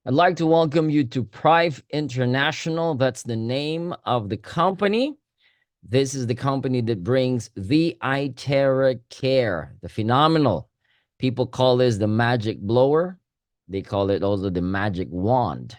I'd like to welcome you to Prive International. That's the name of the company. This is the company that brings the iTeraCare, the phenomenal. People call this the magic blower. They call it also the magic wand.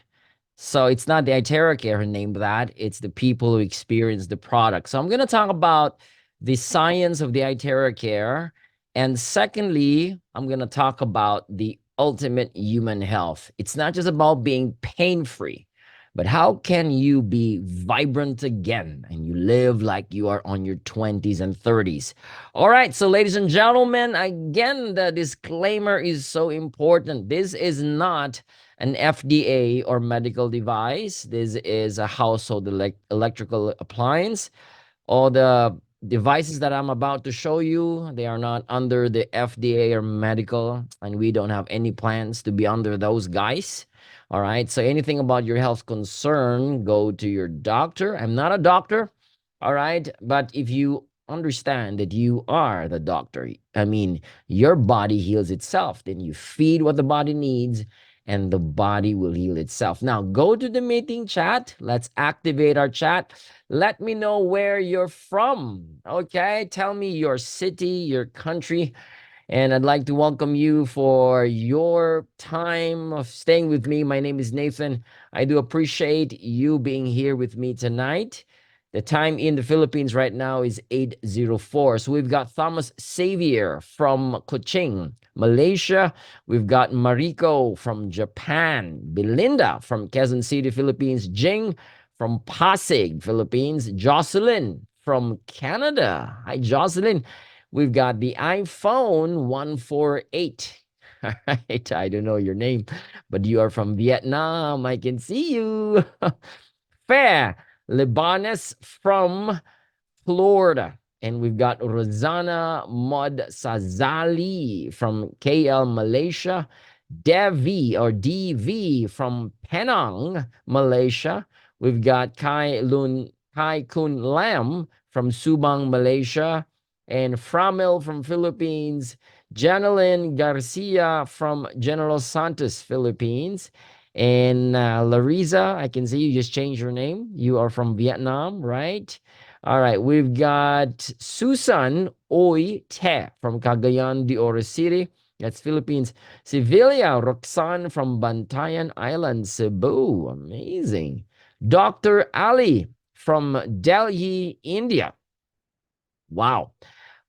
So it's not the iTeraCare who named that. It's the people who experience the product. So I'm going to talk about the science of the iTeraCare. And secondly, I'm going to talk about the ultimate human health. It's not just about being pain-free, but how can you be vibrant again and you live like you are on your 20s and 30s? All right, so ladies and gentlemen, again, the disclaimer is so important. This is not an FDA or medical device. This is a household electrical appliance. All the devices that I'm about to show you, they are not under the FDA or medical, and we don't have any plans to be under those guys. All right. So anything about your health concern, go to your doctor. I'm not a doctor. All right. But if you understand that you are the doctor, I mean, your body heals itself, then you feed what the body needs and the body will heal itself. Now, go to the meeting chat. Let's activate our chat. Let me know where you're from. Okay. Tell me your city, your country. And I'd like to welcome you for your time of staying with me. My name is Nathan. I do appreciate you being here with me tonight. The time in the Philippines right now is 8:04. So we've got Thomas Xavier from Kuching, Malaysia. We've got Mariko from Japan, Belinda from Quezon City, Philippines, Jing from Pasig, Philippines, Jocelyn from Canada. Hi, Jocelyn. We've got the iPhone 148. All right, I don't know your name, but you are from Vietnam. I can see you. Fair. Libanes from Florida. And we've got Rosanna Mod Sazali from KL, Malaysia. Devi or DV from Penang, Malaysia. We've got Kai Kun Lam from Subang, Malaysia. And Framil from Philippines. Janelyn Garcia from General Santos, Philippines. And Larissa, I can see you just changed your name. You are from Vietnam, right? All right, we've got Susan Oy Te from Cagayan de Oro City. That's Philippines. Sevilla Roxanne from Bantayan Island, Cebu. Amazing. Dr. Ali from Delhi, India. Wow.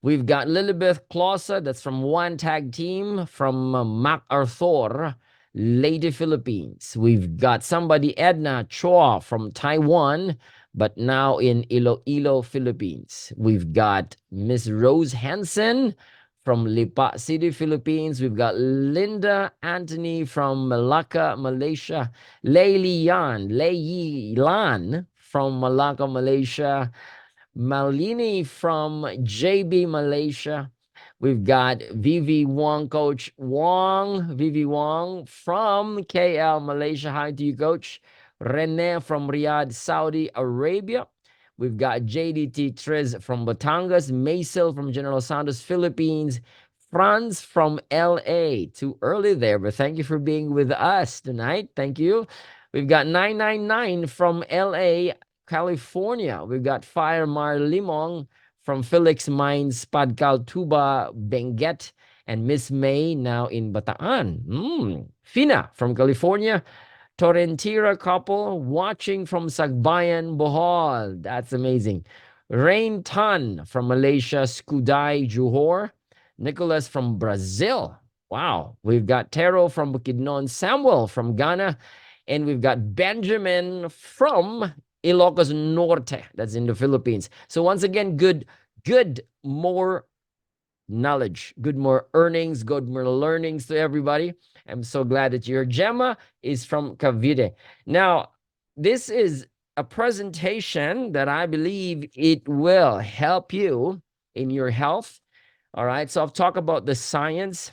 We've got Lilibeth Closa, that's from One Tag Team from MacArthur, Lady Philippines. We've got somebody, Edna Chua from Taiwan, but now in Iloilo, Philippines. We've got Miss Rose Hansen from Lipa City, Philippines. We've got Linda Anthony from Malacca, Malaysia. Lei Lan from Malacca, Malaysia. Malini from JB Malaysia. We've got Vivi Wong, Coach Wong, Vivi Wong from KL, Malaysia. Hi to you, Coach. Rene from Riyadh, Saudi Arabia. We've got JDT Triz from Batangas, Maisel from General Santos, Philippines, Franz from LA. Too early there, but thank you for being with us tonight. Thank you. We've got 999 from LA, California. We've got Fire Mar Limong from Felix Mines, Padcal Tuba, Benguet, and Miss May now in Bataan. Fina from California. Torrentira couple watching from Sagbayan, Bohol. That's amazing. Rain Tan from Malaysia, Skudai, Johor. Nicholas from Brazil. Wow. We've got Tero from Bukidnon, Samuel from Ghana, and we've got Benjamin from Ilocos Norte. That's in the Philippines. So once again, good, more knowledge, good, more earnings, good, more learnings to everybody. I'm so glad that your Gemma is from Cavite. Now, this is a presentation that I believe it will help you in your health. All right. So I'll talk about the science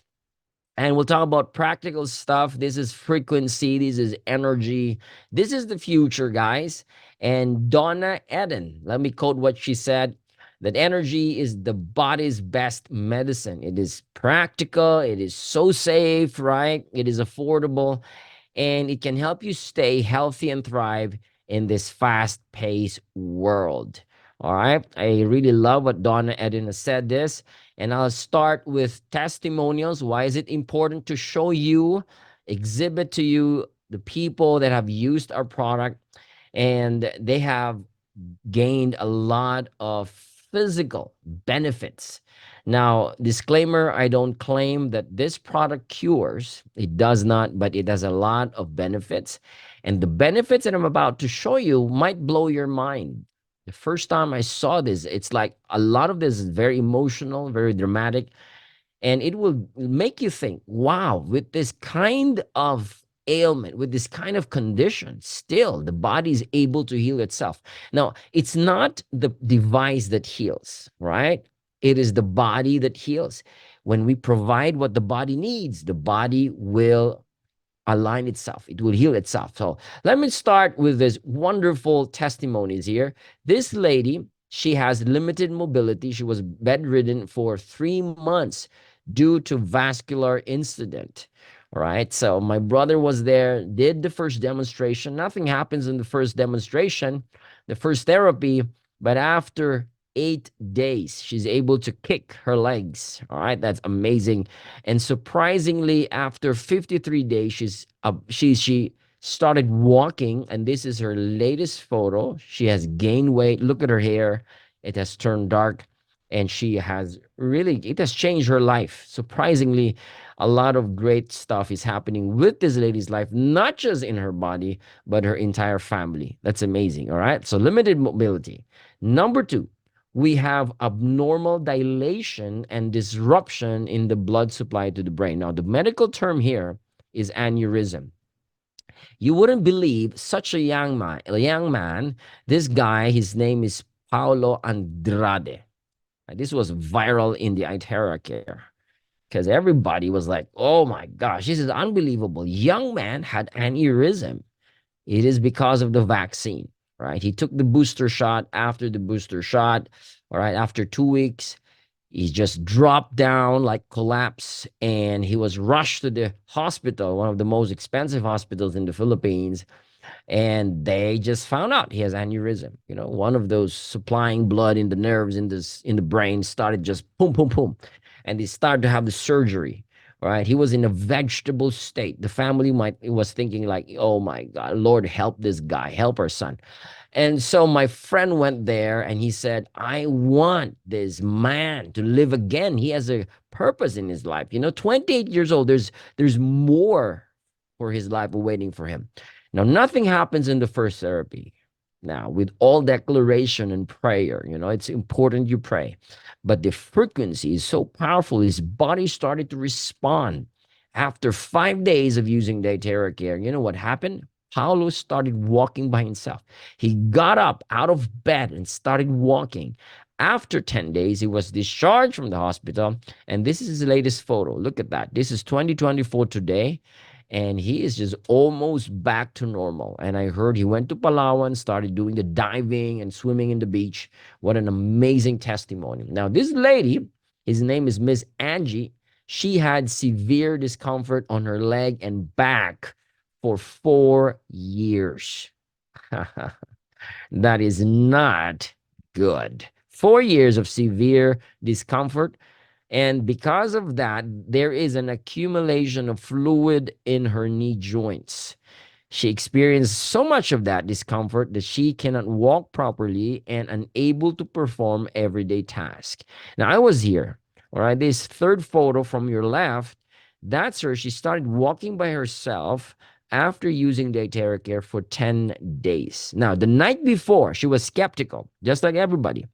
and we'll talk about practical stuff. This is frequency. This is energy. This is the future, guys. And Donna Eden, let me quote what she said, that energy is the body's best medicine. It is practical. It is so safe, right? It is affordable. and it can help you stay healthy and thrive in this fast-paced world. All right. I really love what Donna Edina said this. And I'll start with testimonials. Why is it important to show you, exhibit to you the people that have used our product and they have gained a lot of physical benefits. Now, disclaimer, I don't claim that this product cures. It does not, but it has a lot of benefits. And the benefits that I'm about to show you might blow your mind. The first time I saw this, it's like a lot of this is very emotional, very dramatic, and it will make you think, wow, with this kind of ailment, with this kind of condition, still the body is able to heal itself. Now, it's not the device that heals, right? It is the body that heals. When we provide what the body needs, the body will align itself. It will heal itself. So let me start with this wonderful testimonies here. This lady, she has limited mobility. She was bedridden for 3 months due to vascular incident. All right. So my brother was there, did the first demonstration. Nothing happens in the first demonstration, the first therapy, but after 8 days, she's able to kick her legs. All right. That's amazing. And surprisingly, after 53 days, she started walking, and this is her latest photo. She has gained weight. Look at her hair; it has turned dark, and she has really it has changed her life. Surprisingly, a lot of great stuff is happening with this lady's life, not just in her body, but her entire family. That's amazing. All right, so limited mobility. Number two, we have abnormal dilation and disruption in the blood supply to the brain. Now, the medical term here is aneurysm. You wouldn't believe such a young man, this guy, his name is Paulo Andrade. This was viral in the iTeraCare because everybody was like, oh my gosh, this is unbelievable. Young man had aneurysm. It is because of the vaccine, right? He took the booster shot. After the booster shot, all right, after 2 weeks, he just dropped down, like collapse, and he was rushed to the hospital, one of the most expensive hospitals in the Philippines, and they just found out he has aneurysm. One of those supplying blood in the nerves in the brain started just boom, boom, boom, and they started to have the surgery. Right, he was in a vegetable state. The family was thinking like, "Oh my God, Lord, help this guy, help our son." And so my friend went there and he said, I want this man to live again. He has a purpose in his life. 28 years old, there's more for his life awaiting for him. Now, nothing happens in the first therapy. Now, with all declaration and prayer, it's important you pray. But the frequency is so powerful, his body started to respond. After 5 days of using the iTeraCare, you know what happened? Paulo started walking by himself. He got up out of bed and started walking. After 10 days, he was discharged from the hospital. And this is his latest photo. Look at that. This is 2024 today. And he is just almost back to normal. And I heard he went to Palawan, started doing the diving and swimming in the beach. What an amazing testimony. Now, this lady, his name is Miss Angie. She had severe discomfort on her leg and back for 4 years. That is not good. 4 years of severe discomfort. And because of that, there is an accumulation of fluid in her knee joints. She experienced so much of that discomfort that she cannot walk properly and unable to perform everyday tasks. Now, I was here, all right? This third photo from your left, that's her. She started walking by herself after using the iTeraCare for 10 days. Now, the night before, she was skeptical, just like everybody.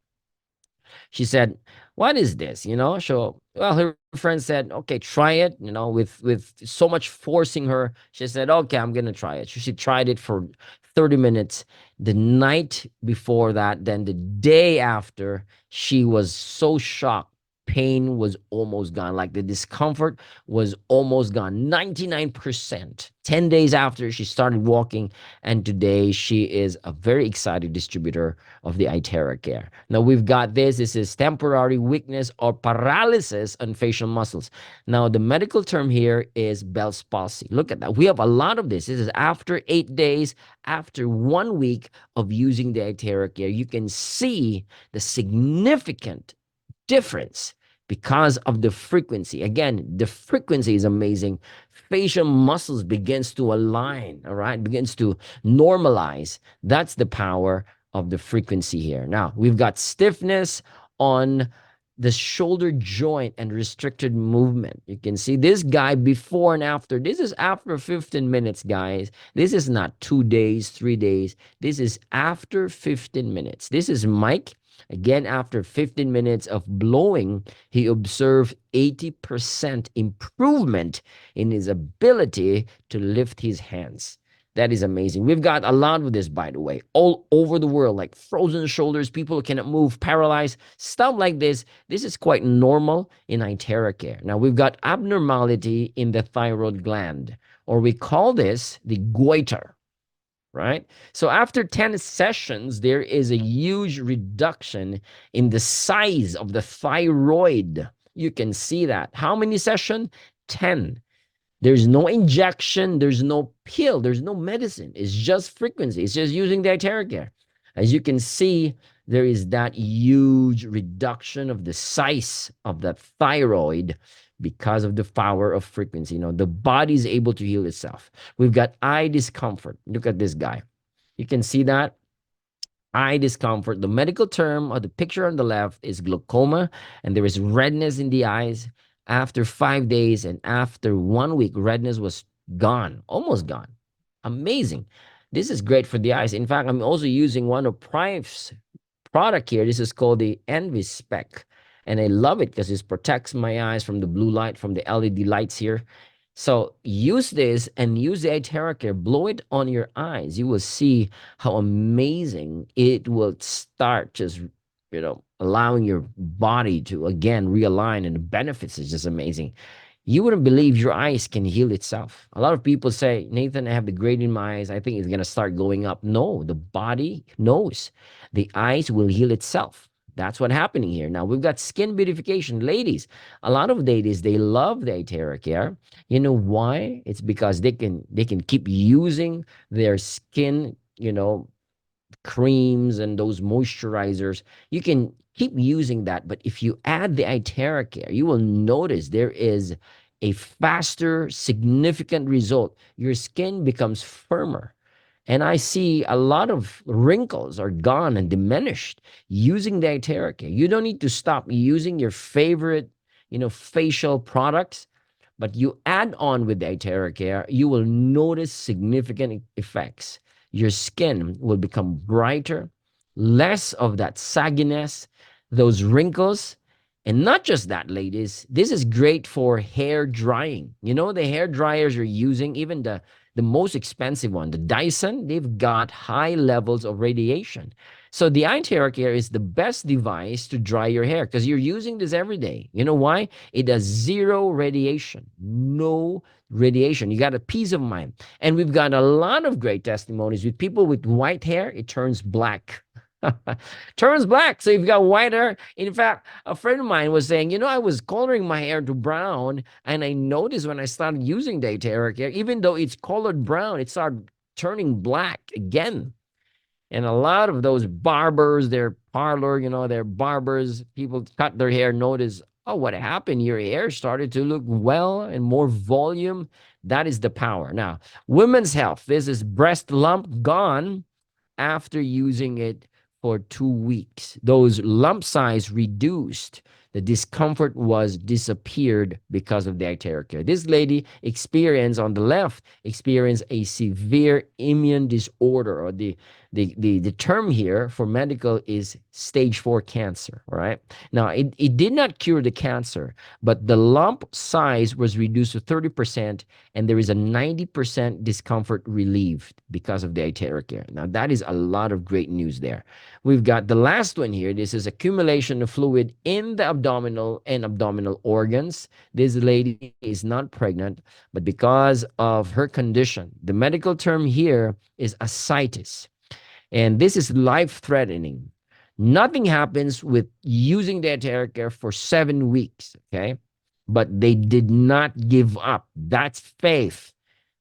She said, what is this? So, well, her friend said, okay, try it, with so much forcing her. She said, okay, I'm going to try it. So she tried it for 30 minutes. The night before that, then the day after, she was so shocked pain was almost gone. Like the discomfort was almost gone. 99%. 10 days after she started walking. And today she is a very excited distributor of the iTeraCare. Now we've got this. This is temporary weakness or paralysis on facial muscles. Now the medical term here is Bell's palsy. Look at that. We have a lot of this. This is after 8 days, after 1 week of using the iTeraCare. You can see the significant difference because of the frequency. Again, the frequency is amazing. Facial muscles begins to align, all right, begins to normalize. That's the power of the frequency here. Now, we've got stiffness on the shoulder joint and restricted movement. You can see this guy before and after. This is after 15 minutes, guys. This is not 2 days, 3 days. This is after 15 minutes. This is Mike. Again, after 15 minutes of blowing, he observed 80% improvement in his ability to lift his hands. That is amazing. We've got a lot of this, by the way, all over the world, like frozen shoulders, people who cannot move, paralyzed, stuff like this. This is quite normal in iTeraCare. Now, we've got abnormality in the thyroid gland, or we call this the goiter, right? So after 10 sessions, there is a huge reduction in the size of the thyroid. You can see that. How many sessions? 10. There's no injection, there's no pill, there's no medicine. It's just frequency. It's just using the iTeraCare. As you can see, there is that huge reduction of the size of that thyroid because of the power of frequency. You know, the body is able to heal itself. We've got eye discomfort. Look at this guy. You can see that eye discomfort. The medical term or the picture on the left is glaucoma, and there is redness in the eyes. After 5 days and after 1 week, redness was gone, almost gone. Amazing. This is great for the eyes. In fact, I'm also using one of Prive's product here. This is called the Envy Spec. And I love it because it protects my eyes from the blue light, from the LED lights here. So use this and use the iTeraCare. Blow it on your eyes. You will see how amazing it will start just, allowing your body to, again, realign. And the benefits is just amazing. You wouldn't believe your eyes can heal itself. A lot of people say, Nathan, I have the grade in my eyes. I think it's going to start going up. No, the body knows. The eyes will heal itself. That's what's happening here. Now, we've got skin beautification. Ladies, a lot of ladies, they love the iTeraCare. You know why? It's because they can keep using their skin, creams and those moisturizers. You can keep using that. But if you add the iTeraCare, you will notice there is a faster, significant result. Your skin becomes firmer. And I see a lot of wrinkles are gone and diminished using the iTeraCare. You don't need to stop using your favorite, facial products, but you add on with the iTeraCare, you will notice significant effects. Your skin will become brighter, less of that sagginess, those wrinkles. And not just that, ladies, this is great for hair drying. The hair dryers you're using, even the most expensive one, the Dyson, they've got high levels of radiation. So the iTeraCare is the best device to dry your hair because you're using this every day. You know why? It does zero radiation, no radiation. You got a peace of mind. And we've got a lot of great testimonies with people with white hair. It turns black. Turns black. So you've got white hair. In fact, a friend of mine was saying, I was coloring my hair to brown, and I noticed when I started using the iTeraCare, even though it's colored brown, it started turning black again. And a lot of those barbers, their parlor, their barbers, people cut their hair, notice, oh, what happened? Your hair started to look well and more volume. That is the power. Now, women's health. This is breast lump gone after using it for 2 weeks. Those lump size reduced. The discomfort was disappeared because of the iTeraCare. This lady experienced, on the left, experienced a severe immune disorder, or the The term here for medical is stage 4 cancer. All right. Now, it did not cure the cancer, but the lump size was reduced to 30%, and there is a 90% discomfort relieved because of the iTeraCare. Now, that is a lot of great news there. We've got the last one here. This is accumulation of fluid in the abdominal and abdominal organs. This lady is not pregnant, but because of her condition, the medical term here is ascites. And this is life-threatening. Nothing happens with using the Terahertz for 7 weeks, okay? But they did not give up. That's faith.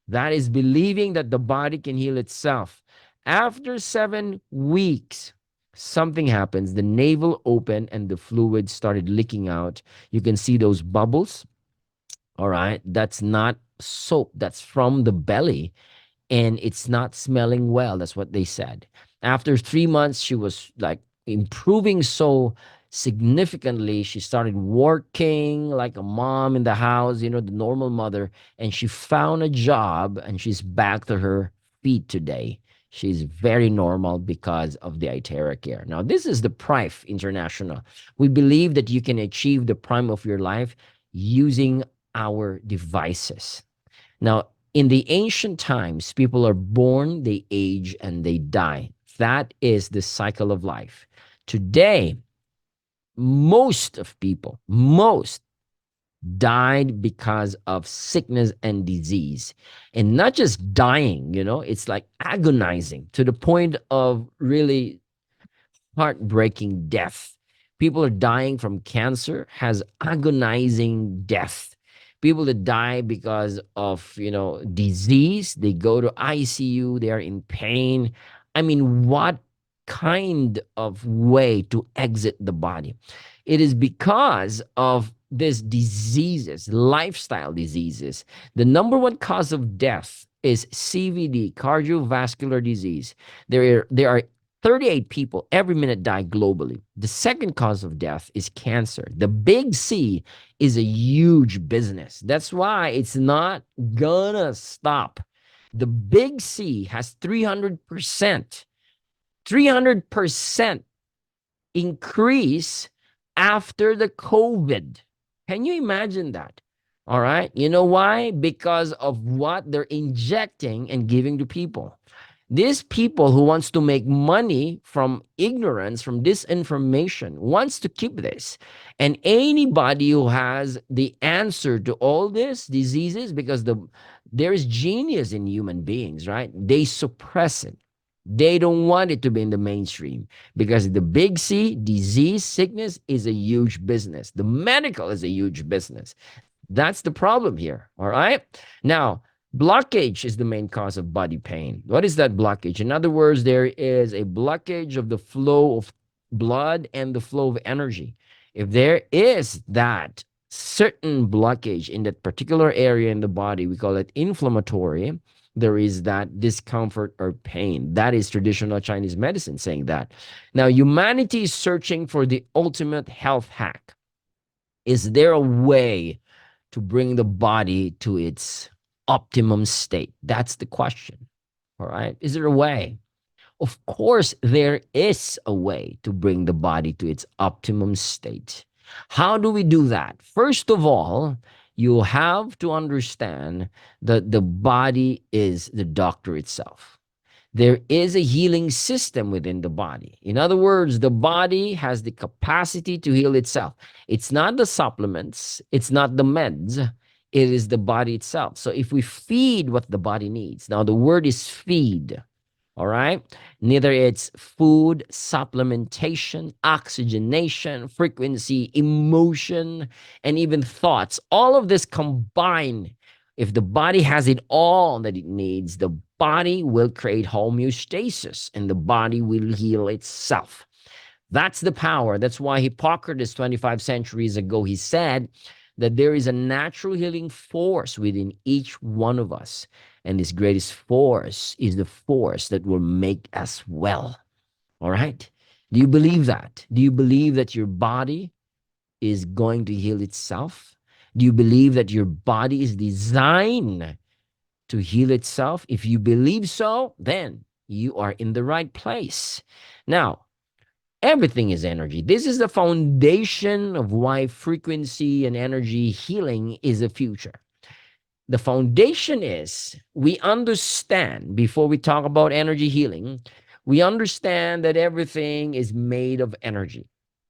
That is believing that the body can heal itself. After 7 weeks, something happens. The navel opened and the fluid started leaking out. You can see those bubbles. All right. That's not soap. That's from the belly, and it's not smelling well. That's what they said. After 3 months, she was like improving so significantly. She started working like a mom in the house, the normal mother, and she found a job and she's back to her feet today. She's very normal because of the iTeraCare. Now, this is the Prife International. We believe that you can achieve the prime of your life using our devices. Now, in the ancient times, people are born, they age, and they die. That is the cycle of life. Today, most died because of sickness and disease. And not just dying, it's like agonizing to the point of really heartbreaking death. People are dying from cancer, has agonizing death. People that die because of, disease, they go to ICU, they are in pain. I mean, what kind of way to exit the body? It is because of these diseases, lifestyle diseases. The number one cause of death is CVD, cardiovascular disease. There are 38 people every minute die globally. The second cause of death is cancer. The big C is a huge business. That's why it's not gonna stop. The big C has 300% increase after the COVID. Can you imagine that? All right. You know why? Because of what they're injecting and giving to people. These people who wants to make money from ignorance, from disinformation, wants to keep this. And anybody who has the answer to all these diseases, because there is genius in human beings, right? They suppress it. They don't want it to be in the mainstream because the big C, disease, sickness, is a huge business. The medical is a huge business. That's the problem here. All right. Now, blockage is the main cause of body pain. What is that blockage? In other words, there is a blockage of the flow of blood and the flow of energy. If there is that certain blockage in that particular area in the body, we call it inflammatory. There is that discomfort or pain. That is traditional Chinese medicine saying that. Now, humanity is searching for the ultimate health hack. Is there a way to bring the body to its optimum state? That's the question. All right. Is there a way? Of course, there is a way to bring the body to its optimum state. How do we do that? First of all, you have to understand that the body is the doctor itself. There is a healing system within the body. In other words, the body has the capacity to heal itself. It's not the supplements, it's not the meds, it is the body itself. So if we feed what the body needs, now the word is feed. All right. Neither it's food, supplementation, oxygenation, frequency, emotion, and even thoughts. All of this combined, if the body has it all that it needs, the body will create homeostasis and the body will heal itself. That's the power. That's why Hippocrates, 25 centuries ago, he said that there is a natural healing force within each one of us. And this greatest force is the force that will make us well. All right? Do you believe that? Do you believe that your body is going to heal itself? Do you believe that your body is designed to heal itself? If you believe so, then you are in the right place. Now, everything is energy. This is the foundation of why frequency and energy healing is the future. The foundation is we understand, before we talk about energy healing, we understand that everything is made of energy.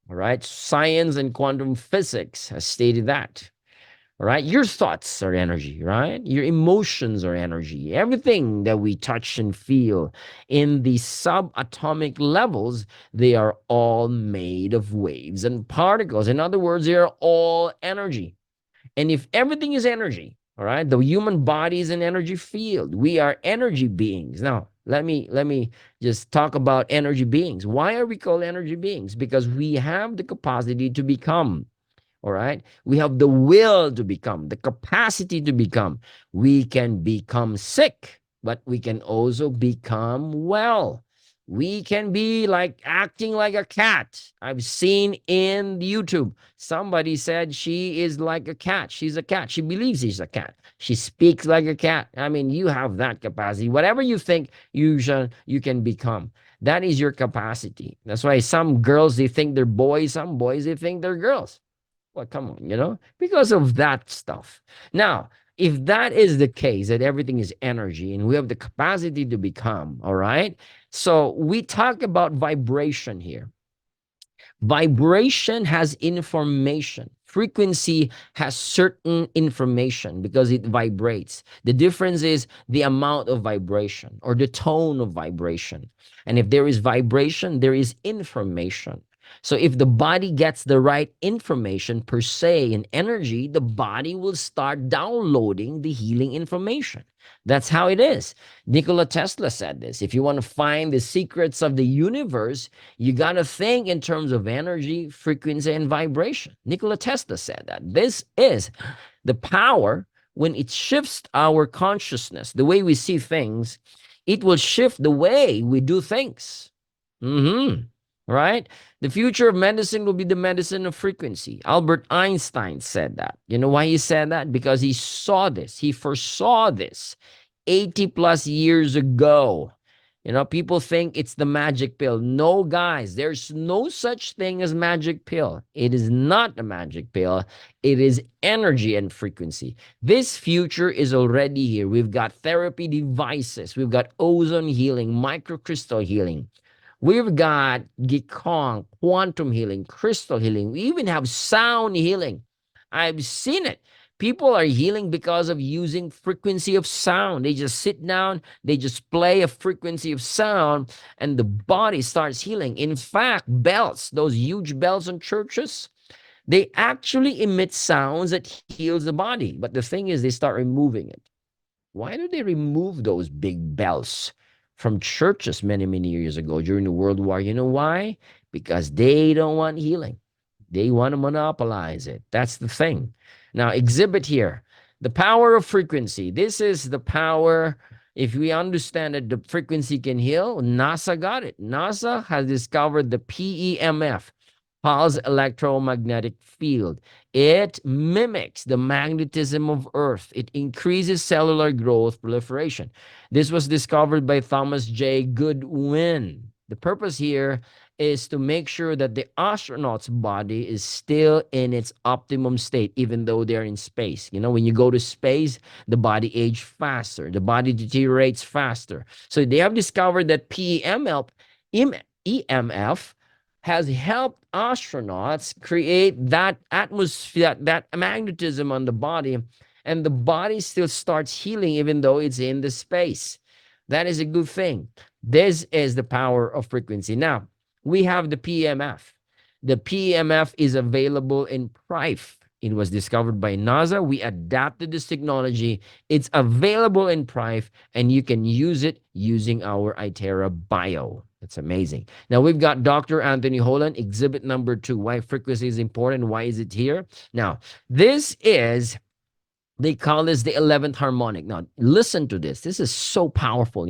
All right. Science and quantum physics has stated that. All right. Your thoughts are energy, right? Your emotions are energy. Everything that we touch and feel in the subatomic levels, they are all made of waves and particles. In other words, they are all energy. And if everything is energy, all right, the human body is an energy field. We are energy beings. Now, let me just talk about energy beings. Why are we called energy beings? Because we have the capacity to become. All right. We have the will to become, the capacity to become. We can become sick, but we can also become well. We can be like acting like a cat. I've seen in YouTube, somebody said she is like a cat. She's a cat. She believes she's a cat. She speaks like a cat. I mean, you have that capacity. Whatever you think you can become. That is your capacity. That's why some girls, they think they're boys. Some boys, they think they're girls. Well, come on, because of that stuff. Now, if that is the case, that everything is energy and we have the capacity to become, all right? So we talk about vibration here. Vibration has information. Frequency has certain information because it vibrates. The difference is the amount of vibration or the tone of vibration. And if there is vibration, there is information. So if the body gets the right information per se and energy, the body will start downloading the healing information. That's how it is. Nikola Tesla said this. If you want to find the secrets of the universe, you got to think in terms of energy, frequency, and vibration. Nikola Tesla said that. This is the power when it shifts our consciousness, the way we see things, it will shift the way we do things. Right? The future of medicine will be the medicine of frequency. Albert Einstein said that. You know why he said that? Because he saw this. He foresaw this 80 plus years ago. People think it's the magic pill. No, guys, there's no such thing as magic pill. It is not a magic pill. It is energy and frequency. This future is already here. We've got therapy devices. We've got ozone healing, microcrystal healing. We've got Gikong, quantum healing, crystal healing. We even have sound healing. I've seen it. People are healing because of using frequency of sound. They just sit down, they just play a frequency of sound, and the body starts healing. In fact, bells, those huge bells in churches, they actually emit sounds that heals the body. But the thing is, they start removing it. Why do they remove those big bells from churches many, many years ago during the World War? You know why? Because they don't want healing. They want to monopolize it. That's the thing. Now, exhibit here the power of frequency. This is the power. If we understand that the frequency can heal, NASA got it. NASA has discovered the PEMF, pulse electromagnetic field. It mimics the magnetism of Earth. It increases cellular growth proliferation. This was discovered by Thomas J. Goodwin. The purpose here is to make sure that the astronaut's body is still in its optimum state, even though they're in space. When you go to space, the body ages faster, the body deteriorates faster. So they have discovered that PEMF, EMF, has helped astronauts create that atmosphere, that magnetism on the body, and the body still starts healing even though it's in the space. That is a good thing. This is the power of frequency. Now, we have the PEMF. The PEMF is available in PRIFE. It was discovered by NASA. We adapted this technology. It's available in PRIFE, and you can use it using our Itera Bio. That's amazing. Now, we've got Dr. Anthony Holland, exhibit number 2. Why frequency is important. Why is it here? Now, this is, they call this the 11th harmonic. Now, listen to this. This is so powerful,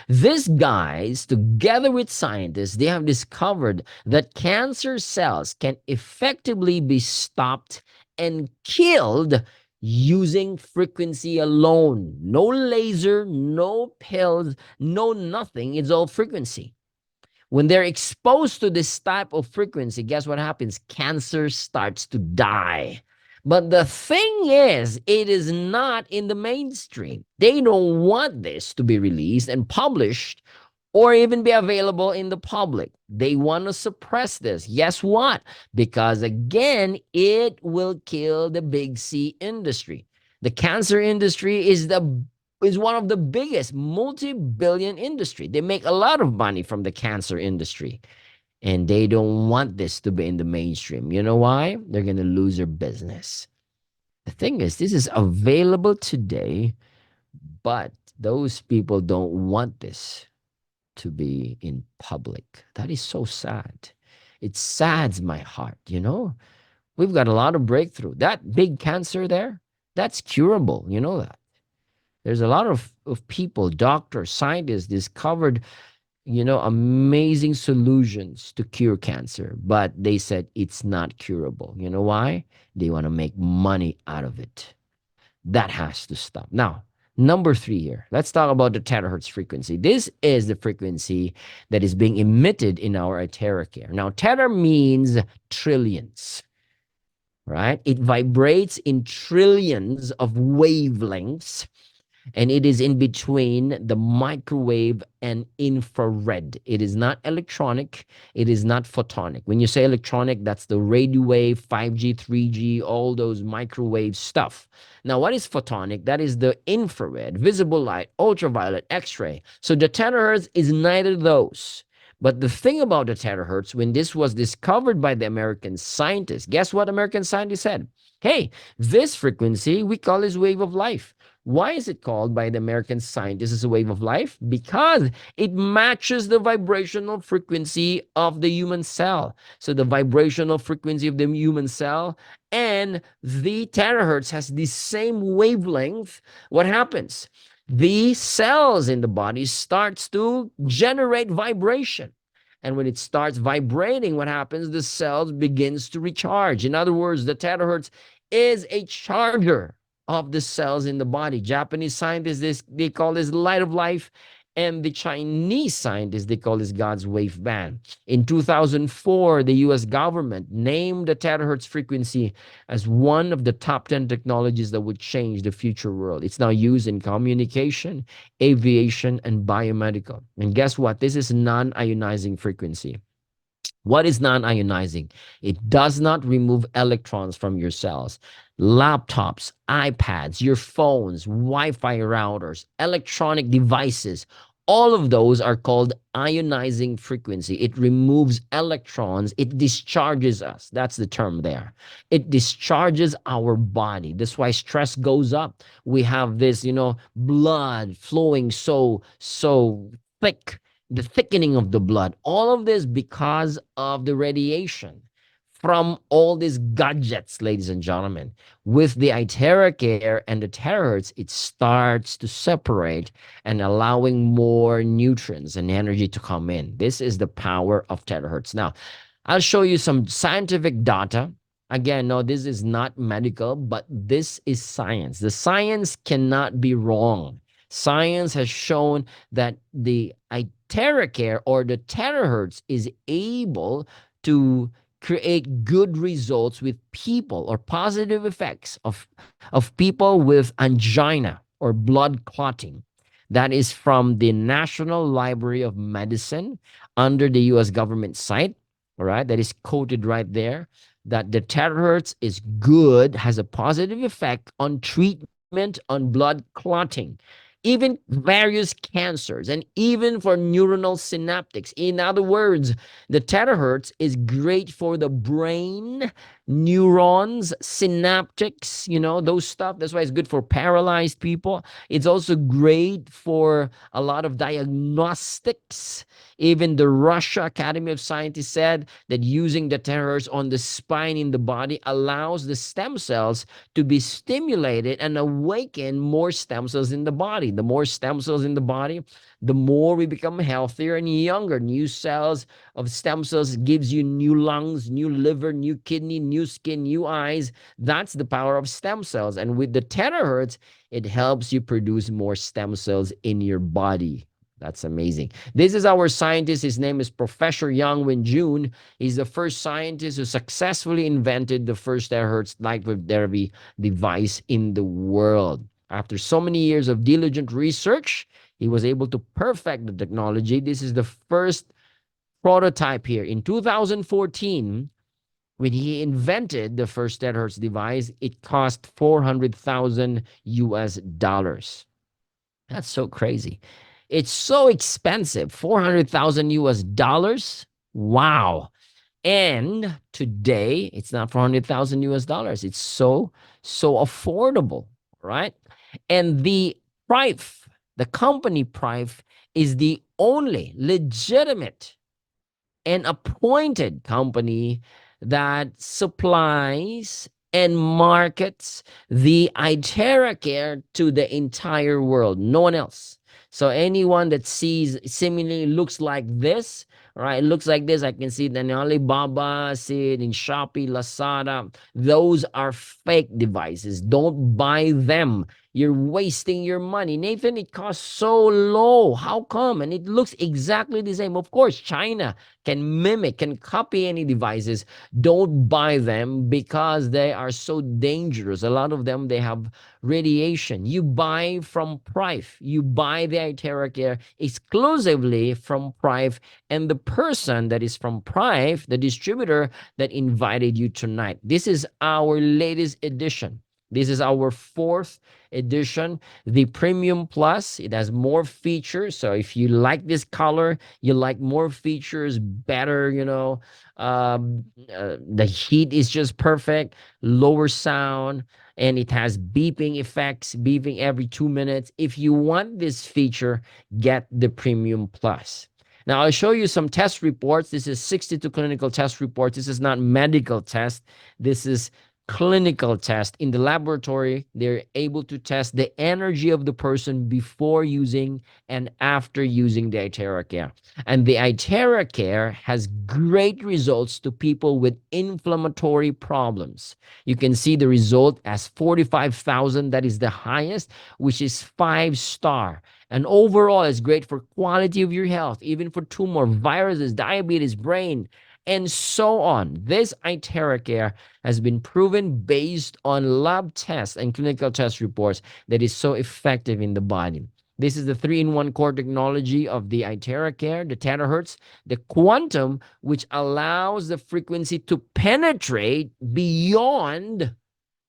These guys, together with scientists, they have discovered that cancer cells can effectively be stopped and killed using frequency alone. No laser, no pills, no nothing. It's all frequency. When they're exposed to this type of frequency, guess what happens? Cancer starts to die. But the thing is, it is not in the mainstream. They don't want this to be released and published or even be available in the public. They want to suppress this. Guess what? Because again, it will kill the big C industry. The cancer industry is one of the biggest multi-billion industry. They make a lot of money from the cancer industry. And they don't want this to be in the mainstream. You know why? They're going to lose their business. The thing is, this is available today, but those people don't want this to be in public. That is so sad. It saddens my heart, you know? We've got a lot of breakthrough. That big cancer there, that's curable. You know that. There's a lot of people, doctors, scientists discovered, amazing solutions to cure cancer, but they said it's not curable. You know why? They want to make money out of it. That has to stop. Now, number 3 here. Let's talk about the terahertz frequency. This is the frequency that is being emitted in our iTeraCare. Now, tera means trillions, right? It vibrates in trillions of wavelengths, and it is in between the microwave and infrared. It is not electronic. It is not photonic. When you say electronic, that's the radio wave, 5G, 3G, all those microwave stuff. Now, what is photonic? That is the infrared, visible light, ultraviolet, X-ray. So the terahertz is neither of those. But the thing about the terahertz, when this was discovered by the American scientists, guess what American scientists said? Hey, this frequency we call is wave of life. Why is it called by the American scientists as a wave of life? Because it matches the vibrational frequency of the human cell. So the vibrational frequency of the human cell and the terahertz has the same wavelength. What happens? The cells in the body starts to generate vibration. And when it starts vibrating, what happens? The cells begins to recharge. In other words, the terahertz is a charger of the cells in the body. Japanese scientists, they call this light of life. And the Chinese scientists, they call this God's wave band. In 2004, the US government named the terahertz frequency as one of the top 10 technologies that would change the future world. It's now used in communication, aviation, and biomedical. And guess what? This is non-ionizing frequency. What is non-ionizing? It does not remove electrons from your cells. Laptops, iPads, your phones, Wi-Fi routers, electronic devices, all of those are called ionizing frequency. It removes electrons. It discharges us. That's the term there. It discharges our body. That's why stress goes up. We have this, blood flowing so thick, the thickening of the blood. All of this because of the radiation from all these gadgets, ladies and gentlemen. With the iTeraCare and the terahertz, it starts to separate and allowing more nutrients and energy to come in. This is the power of terahertz. Now, I'll show you some scientific data. Again, no, this is not medical, but this is science. The science cannot be wrong. Science has shown that the iTeraCare or the terahertz is able to create good results with people or positive effects of people with angina or blood clotting. That is from the National Library of Medicine under the US government site, all right? That is quoted right there, that the terahertz is good, has a positive effect on treatment on blood clotting, even various cancers, and even for neuronal synaptics. In other words, the terahertz is great for the brain, neurons, synaptics, those stuff. That's why it's good for paralyzed people. It's also great for a lot of diagnostics. Even the Russia Academy of Sciences said that using the terahertz on the spine in the body allows the stem cells to be stimulated and awaken more stem cells in the body. The more stem cells in the body, the more we become healthier and younger. New cells of stem cells gives you new lungs, new liver, new kidney, new skin, new eyes. That's the power of stem cells. And with the terahertz, it helps you produce more stem cells in your body. That's amazing. This is our scientist. His name is Professor Yang Wen-jun. He's the first scientist who successfully invented the first terahertz light wave therapy device in the world. After so many years of diligent research, he was able to perfect the technology. This is the first prototype here. In 2014, when he invented the first terahertz device, it cost 400,000 US dollars. That's so crazy. It's so expensive, 400,000 US dollars. Wow. And today, it's not 400,000 US dollars. It's so affordable, right? And the Prive, the company Prive, is the only legitimate and appointed company that supplies and markets the iTeraCare to the entire world. No one else. So anyone that sees seemingly looks like this, right? It looks like this. I can see it in Alibaba, see it in Shopee, Lazada. Those are fake devices. Don't buy them. You're wasting your money. Nathan, it costs so low. How come? And it looks exactly the same. Of course, China can mimic, can copy any devices. Don't buy them because they are so dangerous. A lot of them, they have radiation. You buy from Prive. You buy the iTeraCare exclusively from Prive, and the person that is from Prive, the distributor that invited you tonight. This is our latest edition. This is our fourth edition, the Premium Plus. It has more features. So if you like this color, you like more features, better, the heat is just perfect, lower sound, and it has beeping effects, beeping every 2 minutes. If you want this feature, get the Premium Plus. Now, I'll show you some test reports. This is 62 clinical test reports. This is not medical test. This is clinical test. In the laboratory, they're able to test the energy of the person before using and after using the iTeraCare. And the iTeraCare has great results to people with inflammatory problems. You can see the result as 45,000. That is the highest, which is 5-star. And overall, it's great for quality of your health, even for tumor, viruses, diabetes, brain, and so on. This iTeraCare has been proven based on lab tests and clinical test reports that is so effective in the body. This is the 3-in-1 core technology of the iTeraCare, the terahertz, the quantum, which allows the frequency to penetrate beyond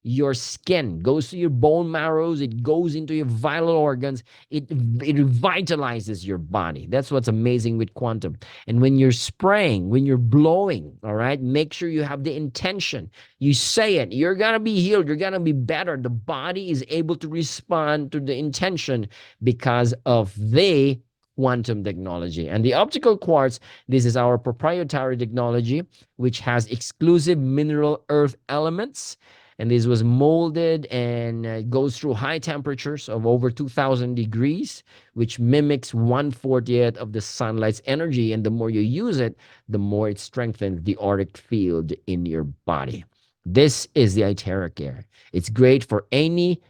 your skin, goes to your bone marrows, it goes into your vital organs, it revitalizes your body. That's what's amazing with quantum. And when you're spraying, when you're blowing, all right, make sure you have the intention. You say it, you're gonna be healed, you're gonna be better. The body is able to respond to the intention because of the quantum technology. And the optical quartz, this is our proprietary technology, which has exclusive mineral earth elements, and this was molded and goes through high temperatures of over 2000 degrees, which mimics 1/40th of the sunlight's energy. And the more you use it, the more it strengthens the auric field in your body. This is the iTeraCare. It's great for any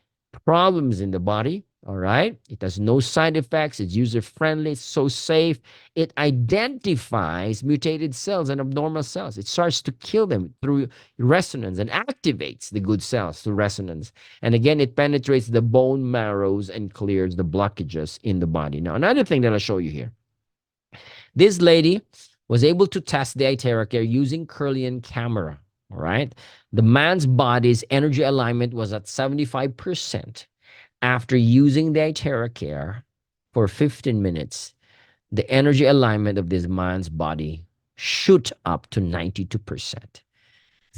problems in the body. All right. It has no side effects. It's user friendly. It's so safe. It identifies mutated cells and abnormal cells. It starts to kill them through resonance and activates the good cells through resonance. And again, it penetrates the bone marrows and clears the blockages in the body. Now, another thing that I'll show you here. This lady was able to test the iTeraCare using Kirlian camera. All right. The man's body's energy alignment was at 75%. After using the iTeraCare for 15 minutes, the energy alignment of this man's body shoot up to 92%.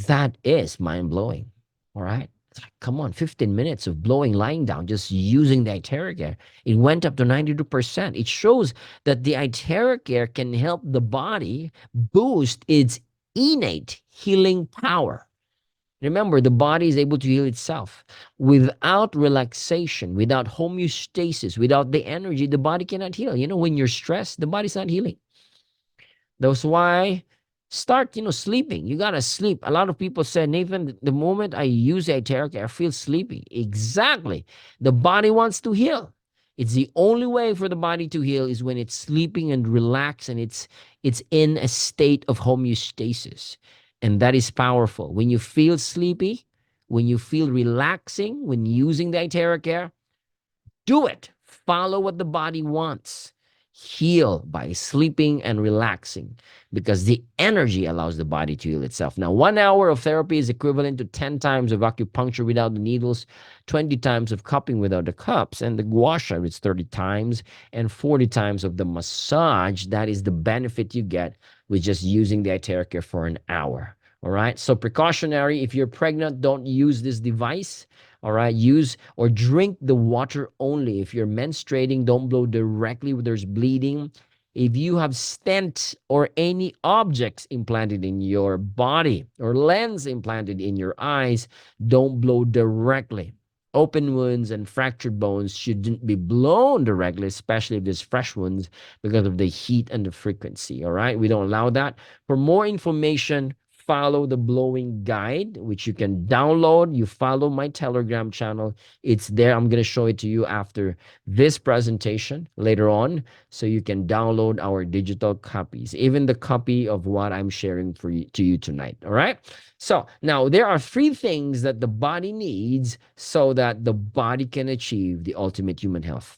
That is mind-blowing. All right. It's like, come on, 15 minutes of blowing, lying down, just using the iTeraCare. It went up to 92%. It shows that the iTeraCare can help the body boost its innate healing power. Remember, the body is able to heal itself. Without relaxation, without homeostasis, without the energy, the body cannot heal. When you're stressed, the body's not healing. That's why start, sleeping. You gotta sleep. A lot of people said, Nathan, the moment I use iTeraCare, I feel sleepy. Exactly. The body wants to heal. It's the only way for the body to heal is when it's sleeping and relaxed and it's in a state of homeostasis. And that is powerful. When you feel sleepy, when you feel relaxing, when using the iTeraCare, do it. Follow what the body wants. Heal by sleeping and relaxing because the energy allows the body to heal itself. Now, 1 hour of therapy is equivalent to 10 times of acupuncture without the needles, 20 times of cupping without the cups, and the gua sha is 30 times, and 40 times of the massage. That is the benefit you get with just using the iTeraCare for an hour. All right. So, precautionary, if you're pregnant, don't use this device. All right. Use or drink the water only. If you're menstruating, don't blow directly where there's bleeding. If you have stent or any objects implanted in your body or lens implanted in your eyes, don't blow directly. Open wounds and fractured bones shouldn't be blown directly, especially if there's fresh wounds because of the heat and the frequency. All right. We don't allow that. For more information, follow the blowing guide, which you can download. You follow my Telegram channel. It's there. I'm going to show it to you after this presentation later on. So you can download our digital copies, even the copy of what I'm sharing to you tonight. All right. So now there are 3 things that the body needs so that the body can achieve the ultimate human health.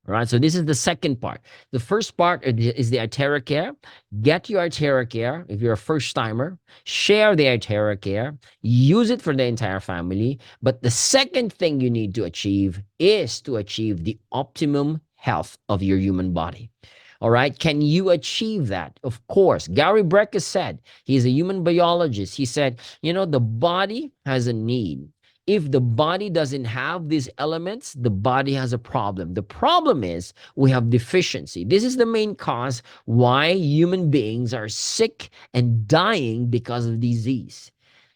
All right, so this is the second part. The first part is the iTeraCare. Get your iTeraCare if you're a first timer. Share the iTeraCare. Use it for the entire family. But the second thing you need to achieve is to achieve the optimum health of your human body. All right, can you achieve that? Of course. Gary Brecka said, he's a human biologist. He said, the body has a need. If the body doesn't have these elements, the body has a problem. The problem is we have deficiency. This is the main cause why human beings are sick and dying because of disease.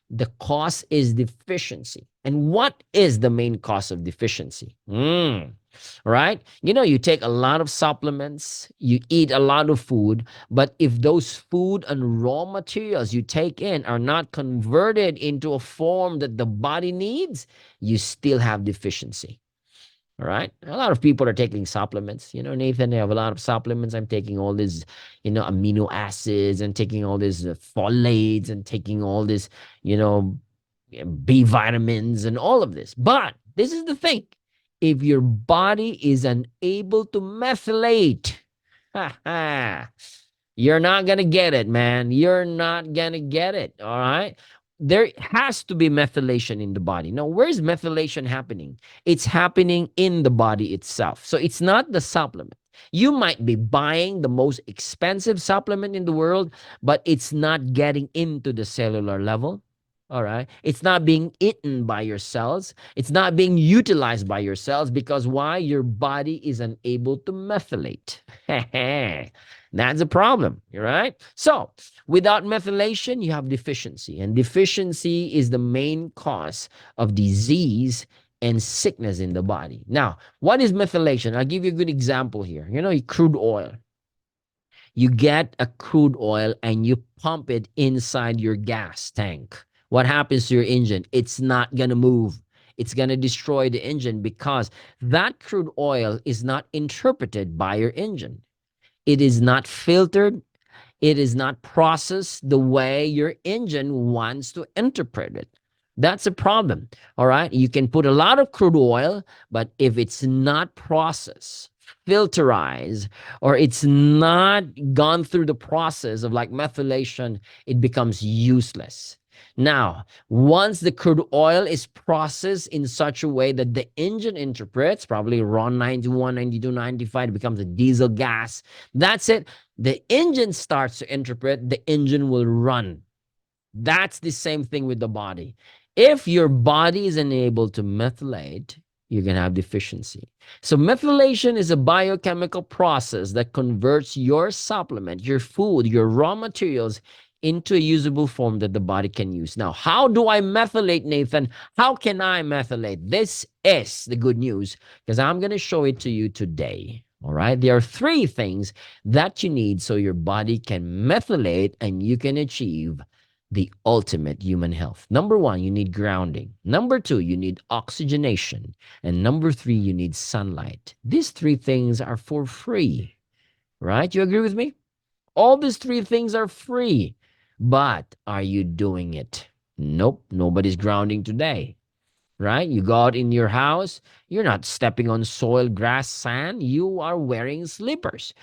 The cause is deficiency. And what is the main cause of deficiency? Right? You take a lot of supplements, you eat a lot of food, but if those food and raw materials you take in are not converted into a form that the body needs, you still have deficiency. All right. A lot of people are taking supplements. Nathan, I have a lot of supplements. I'm taking all these, amino acids and taking all these folates and taking all this, B vitamins and all of this. But this is the thing. If your body is unable to methylate, you're not going to get it, man. You're not going to get it. All right. There has to be methylation in the body. Now, where's methylation happening? It's happening in the body itself. So it's not the supplement. You might be buying the most expensive supplement in the world, but it's not getting into the cellular level. All right. It's not being eaten by your cells. It's not being utilized by your cells because why? Your body is unable to methylate. That's a problem. All right. So without methylation, you have deficiency. And deficiency is the main cause of disease and sickness in the body. Now, what is methylation? I'll give you a good example here. Crude oil. You get a crude oil and you pump it inside your gas tank. What happens to your engine? It's not going to move. It's going to destroy the engine because that crude oil is not interpreted by your engine. It is not filtered. It is not processed the way your engine wants to interpret it. That's a problem. All right. You can put a lot of crude oil, but if it's not processed, filterized, or it's not gone through the process of like methylation, it becomes useless. Now, once the crude oil is processed in such a way that the engine interprets, probably RON 91, 92, 95, it becomes a diesel gas. That's it. The engine starts to interpret, the engine will run. That's the same thing with the body. If your body is unable to methylate, you're going to have deficiency. So methylation is a biochemical process that converts your supplement, your food, your raw materials into a usable form that the body can use. Now, how do I methylate, Nathan? How can I methylate? This is the good news because I'm going to show it to you today. All right. There are three things that you need so your body can methylate and you can achieve the ultimate human health. Number one, you need grounding. Number two, you need oxygenation. And number three, you need sunlight. These three things are for free, right? You agree with me? All these three things are free. But are you doing it? Nope, nobody's grounding today, right? You go out in your house, you're not stepping on soil, grass, sand. You are wearing slippers.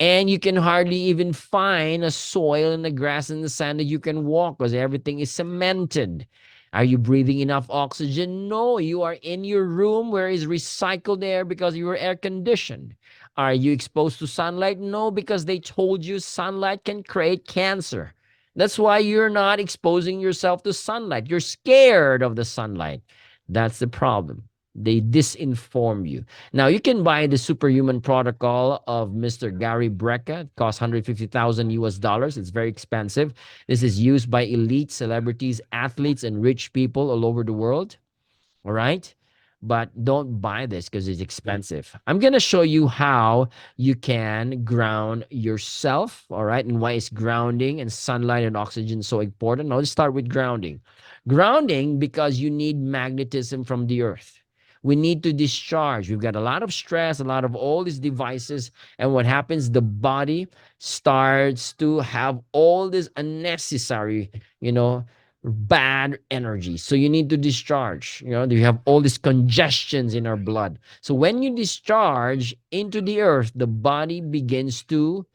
And you can hardly even find a soil and the grass and the sand that you can walk because everything is cemented. Are you breathing enough oxygen? No, you are in your room where is recycled air because you are air conditioned. Are you exposed to sunlight? No, because they told you sunlight can create cancer. That's why you're not exposing yourself to sunlight. You're scared of the sunlight. That's the problem. They disinform you. Now you can buy the Superhuman protocol of Mr. Gary Brecka. It costs 150,000 US dollars. It's very expensive. This is used by elite celebrities, athletes, and rich people all over the world. All right. But don't buy this because it's expensive. I'm going to show you how you can ground yourself. All right. And why is grounding and sunlight and oxygen so important? Now, let's start with grounding. Grounding because you need magnetism from the earth. We need to discharge. We've got a lot of stress, a lot of all these devices. And what happens? The body starts to have all this unnecessary, bad energy. So you need to discharge. You have all these congestions in our blood. So when you discharge into the earth, the body begins to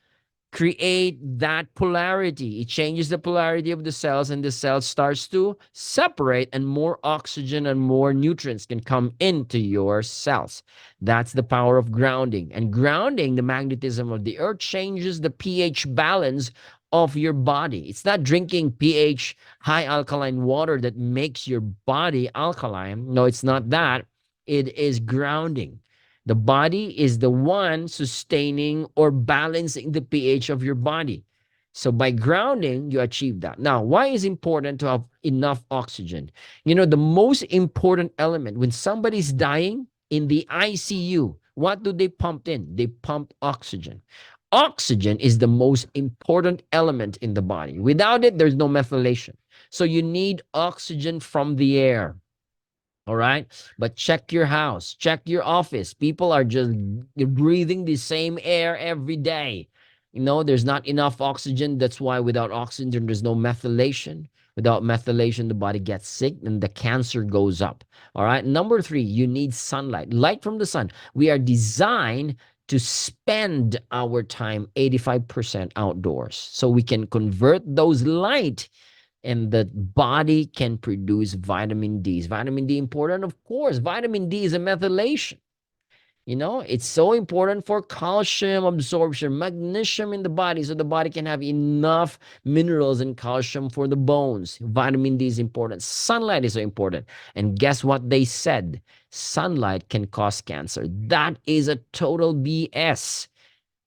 create that polarity. It changes the polarity of the cells, and the cell starts to separate, and more oxygen and more nutrients can come into your cells. That's the power of grounding. And grounding, the magnetism of the earth, changes the pH balance of your body. It's not drinking pH high alkaline water that makes your body alkaline. No, it's not that. It is grounding. The body is the one sustaining or balancing the pH of your body. So by grounding, you achieve that. Now, why is it important to have enough oxygen? The most important element when somebody's dying in the ICU, what do they pump in? They pump oxygen. Oxygen is the most important element in the body. Without it, there's no methylation. So you need oxygen from the air. All right. But check your house, check your office. People are just breathing the same air every day. There's not enough oxygen. That's why without oxygen, there's no methylation. Without methylation, the body gets sick and the cancer goes up. All right. Number three, you need sunlight, light from the sun. We are designed to spend our time 85% outdoors so we can convert those light and the body can produce vitamin D. Is vitamin D important? Of course. Vitamin D is a methylation. It's so important for calcium absorption, magnesium in the body, so the body can have enough minerals and calcium for the bones. Vitamin D is important. Sunlight is so important. And guess what they said? Sunlight can cause cancer. That is a total BS.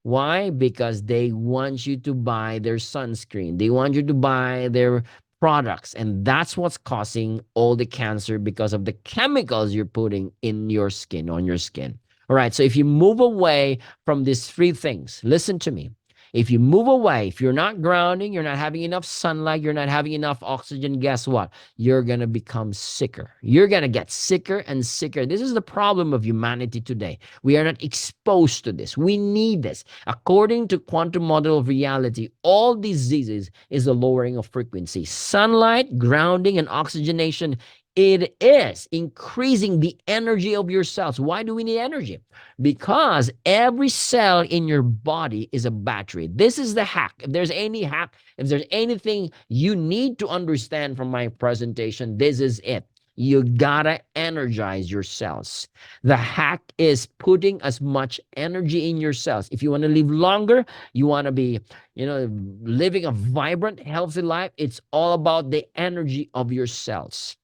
Why? Because they want you to buy their sunscreen. They want you to buy their products. And that's what's causing all the cancer because of the chemicals you're putting in your skin, on your skin. All right. So if you move away from these three things, listen to me. If you move away, if you're not grounding, you're not having enough sunlight, you're not having enough oxygen, guess what? You're going to become sicker. You're going to get sicker and sicker. This is the problem of humanity today. We are not exposed to this. We need this. According to quantum model of reality, all diseases is a lowering of frequency. Sunlight, grounding, and oxygenation, it is increasing the energy of your cells. Why do we need energy? Because every cell in your body is a battery. This is the hack. If there's any hack, if there's anything you need to understand from my presentation, this is it. You gotta energize your cells. The hack is putting as much energy in your cells. If you want to live longer, you want to be, living a vibrant, healthy life, it's all about the energy of your cells.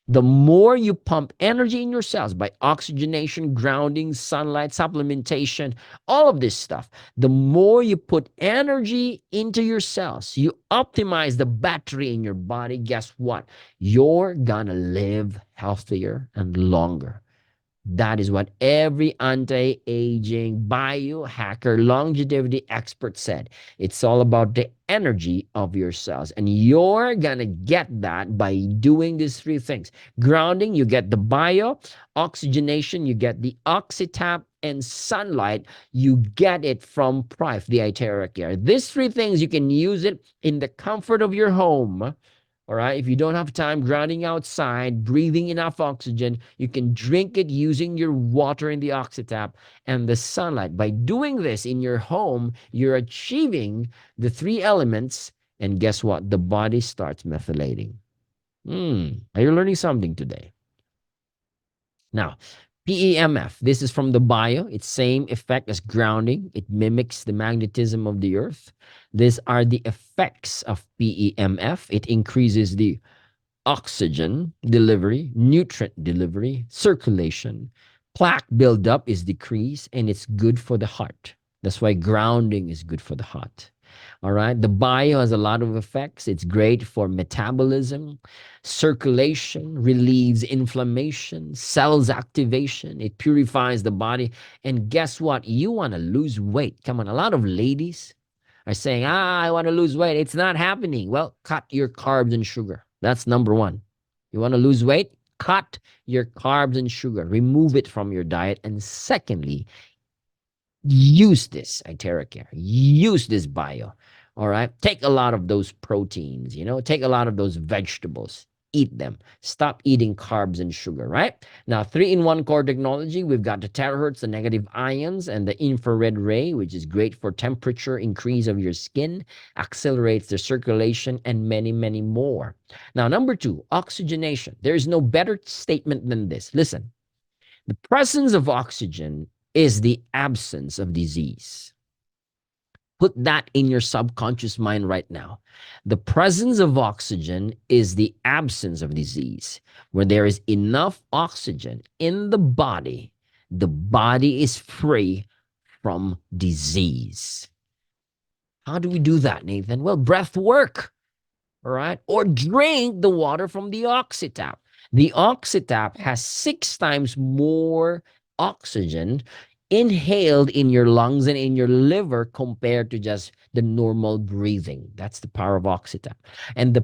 The more you pump energy in your cells by oxygenation, grounding, sunlight, supplementation, all of this stuff, the more you put energy into your cells, you optimize the battery in your body. Guess what? You're gonna live healthier and longer. That is what every anti aging biohacker longevity expert said. It's all about the energy of your cells. And you're going to get that by doing these three things. Grounding, you get the bio, oxygenation, you get the oxytap, and sunlight, you get it from Prive, the iTeraCare. These three things, you can use it in the comfort of your home. All right. If you don't have time grounding outside, breathing enough oxygen, you can drink it using your water in the oxytap and the sunlight. By doing this in your home, you're achieving the three elements. And guess what? The body starts methylating. Are you learning something today? Now, PEMF, this is from the bio. It's same effect as grounding. It mimics the magnetism of the earth. These are the effects of PEMF. It increases the oxygen delivery, nutrient delivery, circulation. Plaque buildup is decreased, and it's good for the heart. That's why grounding is good for the heart. All right. The bio has a lot of effects. It's great for metabolism, circulation, relieves inflammation, cells activation. It purifies the body. And guess what? You want to lose weight. Come on. A lot of ladies are saying, I want to lose weight. It's not happening. Well, cut your carbs and sugar. That's number one. You want to lose weight? Cut your carbs and sugar. Remove it from your diet. And secondly, use this iTeraCare. Use this bio. All right. Take a lot of those proteins, take a lot of those vegetables. Eat them. Stop eating carbs and sugar, right? Now, 3-in-1 core technology. We've got the terahertz, the negative ions, and the infrared ray, which is great for temperature increase of your skin, accelerates the circulation, and many, many more. Now, number 2, oxygenation. There is no better statement than this. Listen, the presence of oxygen is the absence of disease. Put that in your subconscious mind right now. The presence of oxygen is the absence of disease. Where there is enough oxygen in the body is free from disease. How do we do that, Nathan? Well, breath work. All right. Or drink the water from the oxytap. The oxytap has 6 times more oxygen inhaled in your lungs and in your liver compared to just the normal breathing. That's the power of oxytap. And the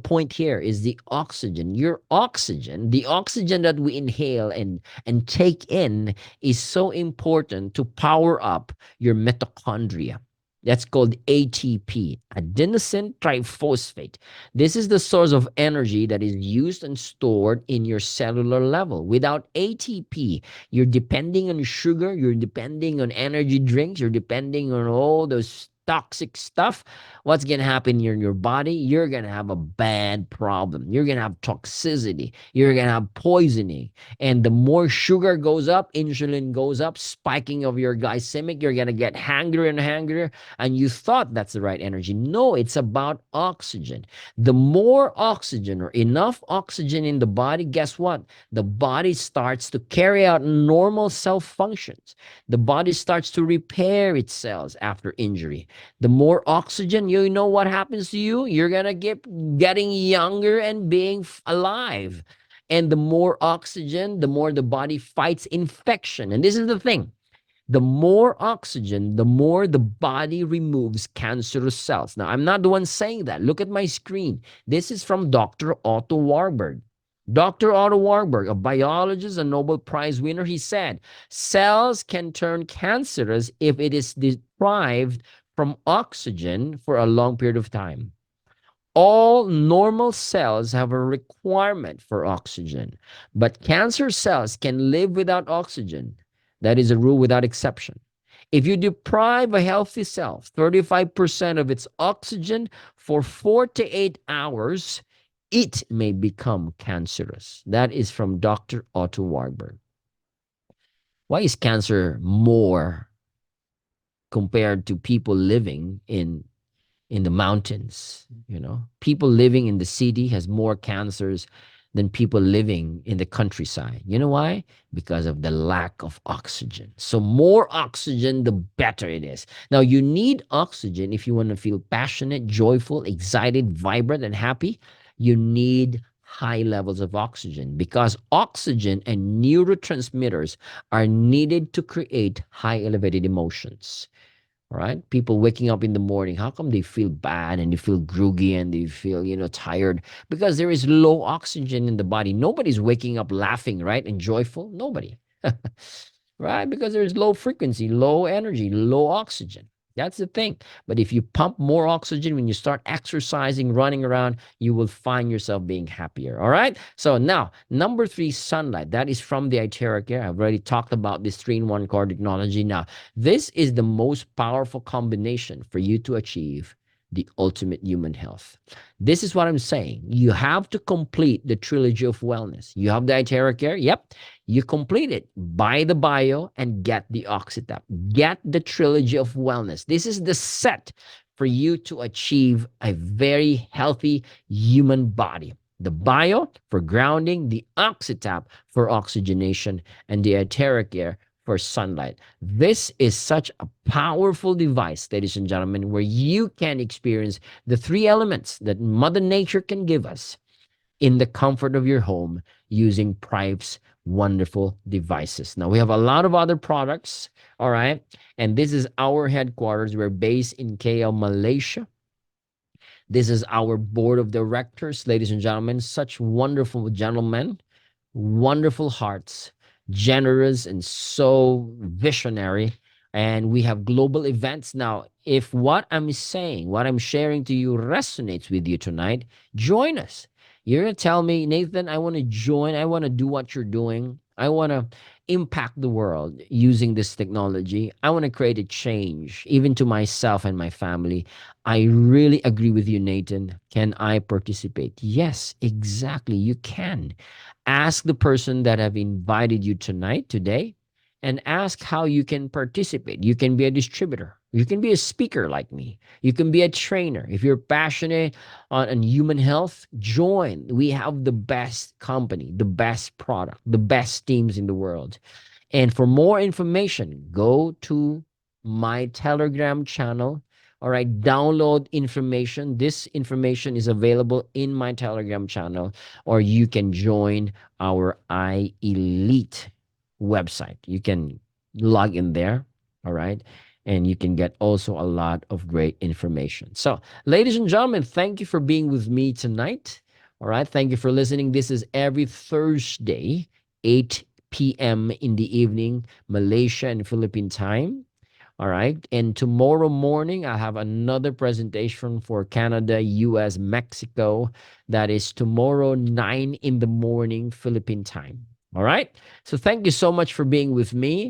point here is the oxygen. Your oxygen, the oxygen that we inhale and take in is so important to power up your mitochondria. That's called ATP, adenosine triphosphate. This is the source of energy that is used and stored in your cellular level. Without ATP, you're depending on sugar, you're depending on energy drinks, you're depending on all those toxic stuff. What's going to happen in your body? You're going to have a bad problem. You're going to have toxicity. You're going to have poisoning. And the more sugar goes up, insulin goes up, spiking of your glycemic, you're going to get hangrier and hangrier. And you thought that's the right energy. No, it's about oxygen. The more oxygen or enough oxygen in the body, guess what? The body starts to carry out normal cell functions. The body starts to repair its cells after injury. The more oxygen, you know what happens to you? You're going to get getting younger and being alive. And the more oxygen, the more the body fights infection. And this is the thing. The more oxygen, the more the body removes cancerous cells. Now, I'm not the one saying that. Look at my screen. This is from Dr. Otto Warburg. Dr. Otto Warburg, a biologist, a Nobel Prize winner, he said, cells can turn cancerous if it is deprived from oxygen for a long period of time. All normal cells have a requirement for oxygen, but cancer cells can live without oxygen. That is a rule without exception. If you deprive a healthy cell 35% of its oxygen for 4 to 8 hours, it may become cancerous. That is from Dr. Otto Warburg. Why is cancer more compared to people living in the mountains? People living in the city has more cancers than people living in the countryside. You know why? Because of the lack of oxygen. So more oxygen, the better it is. Now, you need oxygen if you want to feel passionate, joyful, excited, vibrant, and happy. You need high levels of oxygen, because oxygen and neurotransmitters are needed to create high elevated emotions. All right. People waking up in the morning, how come they feel bad and they feel groggy and they feel, tired? Because there is low oxygen in the body. Nobody's waking up laughing, right? And joyful. Nobody. Right? Because there's low frequency, low energy, low oxygen. That's the thing. But if you pump more oxygen when you start exercising, running around, you will find yourself being happier. All right. So now, number three, sunlight. That is from the iTeraCare. I've already talked about this 3-in-1 core technology. Now, this is the most powerful combination for you to achieve the ultimate human health. This is what I'm saying. You have to complete the trilogy of wellness. You have the iTeraCare. Yep. You complete it. Buy the bio and get the Oxytap. Get the trilogy of wellness. This is the set for you to achieve a very healthy human body. The bio for grounding, the Oxytap for oxygenation, and the iTeraCare for sunlight. This is such a powerful device, ladies and gentlemen, where you can experience the three elements that Mother Nature can give us in the comfort of your home using Prive's wonderful devices. Now, we have a lot of other products, all right? And this is our headquarters. We're based in KL, Malaysia. This is our board of directors, ladies and gentlemen, such wonderful gentlemen, wonderful hearts, generous and so visionary. And we have global events. Now, if what I'm saying, what I'm sharing to you resonates with you tonight, join us. You're going to tell me, Nathan, I want to join. I want to do what you're doing. I want to impact the world using this technology. I want to create a change, even to myself and my family. I really agree with you, Nathan. Can I participate? Yes, exactly. You can. Ask the person that have invited you tonight, today, and ask how you can participate. You can be a distributor. You can be a speaker like me. You can be a trainer. If you're passionate on human health, join. We have the best company, the best product, the best teams in the world. And for more information, go to my Telegram channel. All right, download information. This information is available in my Telegram channel, or you can join our iElite website. You can log in there. All right. And you can get also a lot of great information. So, ladies and gentlemen, thank you for being with me tonight. All right. Thank you for listening. This is every Thursday, 8 p.m. in the evening, Malaysia and Philippine time. All right. And tomorrow morning, I have another presentation for Canada, US, Mexico. That is tomorrow, 9 in the morning, Philippine time. All right. So thank you so much for being with me.